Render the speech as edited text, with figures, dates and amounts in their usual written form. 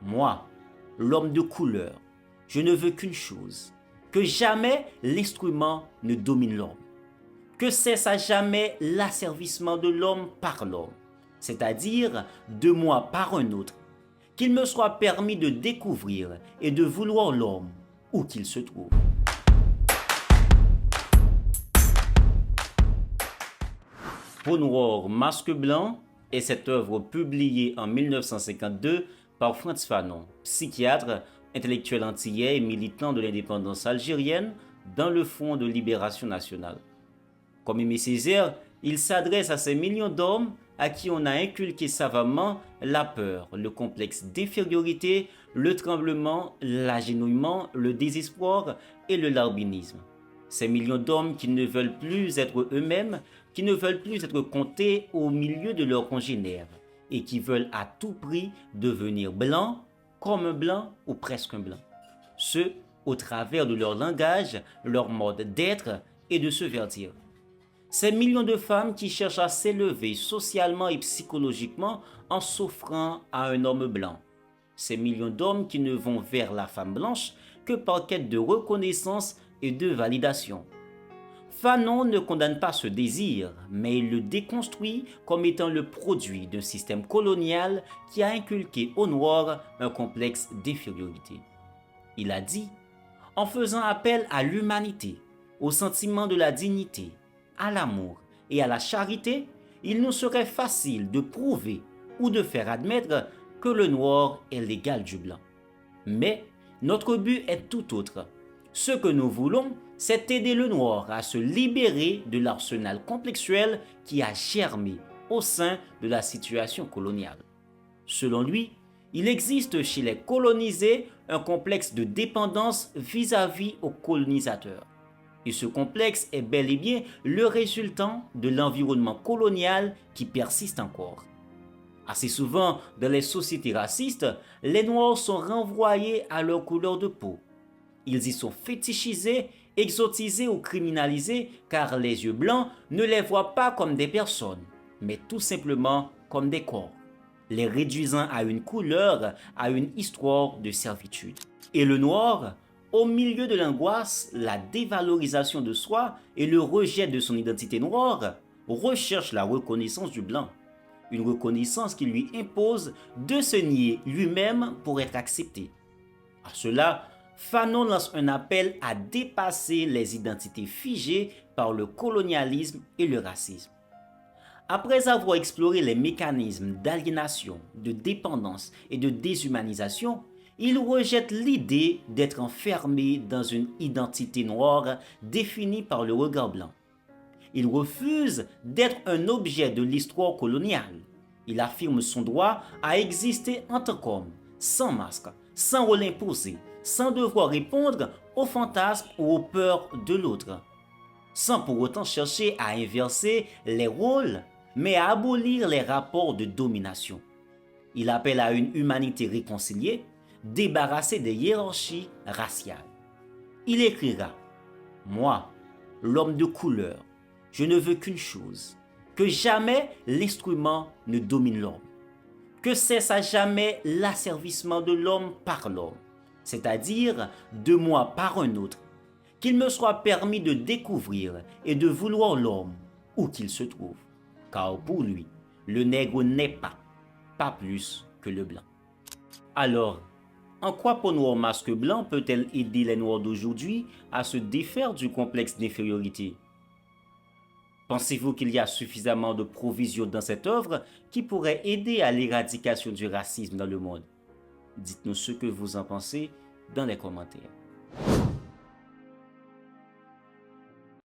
Moi, l'homme de couleur, je ne veux qu'une chose, que jamais l'instrument ne domine l'homme, que cesse à jamais l'asservissement de l'homme par l'homme, c'est-à-dire de moi par un autre, qu'il me soit permis de découvrir et de vouloir l'homme où qu'il se trouve. Peau noire, masque blanc est cette œuvre publiée en 1952 par Frantz Fanon, psychiatre, intellectuel antillais et militant de l'indépendance algérienne dans le Front de libération nationale. Comme Aimé Césaire, il s'adresse à ces millions d'hommes à qui on a inculqué savamment la peur, le complexe d'infériorité, le tremblement, l'agenouillement, le désespoir et le larbinisme. Ces millions d'hommes qui ne veulent plus être eux-mêmes, qui ne veulent plus être comptés au milieu de leurs congénères et qui veulent à tout prix devenir blancs, comme un blanc ou presque un blanc. Ce, au travers de leur langage, leur mode d'être et de se verdir. Ces millions de femmes qui cherchent à s'élever socialement et psychologiquement en s'offrant à un homme blanc. Ces millions d'hommes qui ne vont vers la femme blanche que par quête de reconnaissance et de validation. Fanon ne condamne pas ce désir, mais il le déconstruit comme étant le produit d'un système colonial qui a inculqué aux Noirs un complexe d'infériorité. Il a dit, en faisant appel à l'humanité, au sentiment de la dignité, à l'amour et à la charité, il nous serait facile de prouver ou de faire admettre que le noir est l'égal du blanc. Mais notre but est tout autre. Ce que nous voulons, c'est aider le noir à se libérer de l'arsenal complexuel qui a germé au sein de la situation coloniale. Selon lui, il existe chez les colonisés un complexe de dépendance vis-à-vis aux colonisateurs. Et ce complexe est bel et bien le résultant de l'environnement colonial qui persiste encore. Assez souvent, dans les sociétés racistes, les Noirs sont renvoyés à leur couleur de peau. Ils y sont fétichisés, exotisés ou criminalisés car les yeux blancs ne les voient pas comme des personnes, mais tout simplement comme des corps, les réduisant à une couleur, à une histoire de servitude. Et le noir, au milieu de l'angoisse, la dévalorisation de soi et le rejet de son identité noire, recherche la reconnaissance du blanc. Une reconnaissance qui lui impose de se nier lui-même pour être accepté. À cela, Fanon lance un appel à dépasser les identités figées par le colonialisme et le racisme. Après avoir exploré les mécanismes d'aliénation, de dépendance et de déshumanisation, il rejette l'idée d'être enfermé dans une identité noire définie par le regard blanc. Il refuse d'être un objet de l'histoire coloniale. Il affirme son droit à exister en tant qu'homme, sans masque, sans rôle imposé, sans devoir répondre aux fantasmes ou aux peurs de l'autre, sans pour autant chercher à inverser les rôles, mais à abolir les rapports de domination. Il appelle à une humanité réconciliée, débarrassée des hiérarchies raciales. Il écrira « Moi, l'homme de couleur, je ne veux qu'une chose, que jamais l'instrument ne domine l'homme, que cesse à jamais l'asservissement de l'homme par l'homme, c'est-à-dire de moi par un autre, qu'il me soit permis de découvrir et de vouloir l'homme où qu'il se trouve, car pour lui, le nègre n'est pas plus que le blanc. » Alors, en quoi Peau noire masque blanc peut-elle aider les noirs d'aujourd'hui à se défaire du complexe d'infériorité? Pensez-vous qu'il y a suffisamment de provisions dans cette œuvre qui pourrait aider à l'éradication du racisme dans le monde? Dites-nous ce que vous en pensez dans les commentaires.